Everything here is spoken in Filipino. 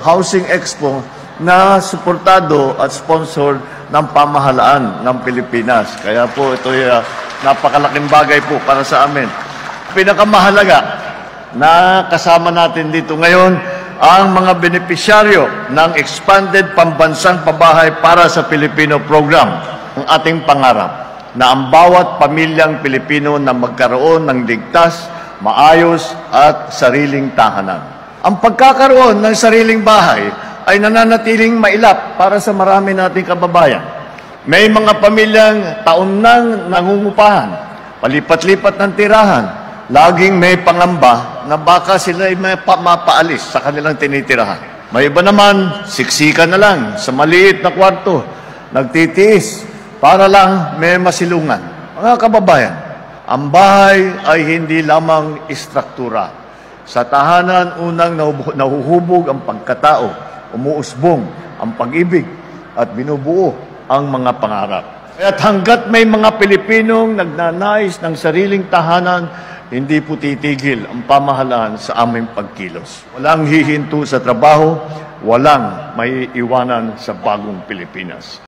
Housing Expo, na suportado at sponsored ng pamahalaan ng Pilipinas. Kaya po ito ay napakalaking bagay po para sa amin. Pinakamahalaga na kasama natin dito ngayon ang mga benepisyaryo ng Expanded Pambansang Pabahay para sa Pilipino Program. Ang ating pangarap na ang bawat pamilyang Pilipino na magkaroon ng ligtas, maayos at sariling tahanan. Ang pagkakaroon ng sariling bahay ay nananatiling mailap para sa marami nating kababayan. May mga pamilyang taon nang nangungupahan, palipat-lipat ng tirahan, laging may pangamba na baka sila ay mapaalis sa kanilang tinitirahan. May iba naman, siksikan na lang sa maliit na kwarto, nagtitiis para lang may masilungan. Mga kababayan, ang bahay ay hindi lamang istruktura. Sa tahanan, unang nahuhubog ang pagkatao, umuusbong ang pag-ibig at binubuo ang mga pangarap. At hanggat may mga Pilipinong nagnanais ng sariling tahanan, hindi po titigil ang pamahalaan sa aming pagkilos. Walang hihinto sa trabaho, walang may iwanan sa bagong Pilipinas.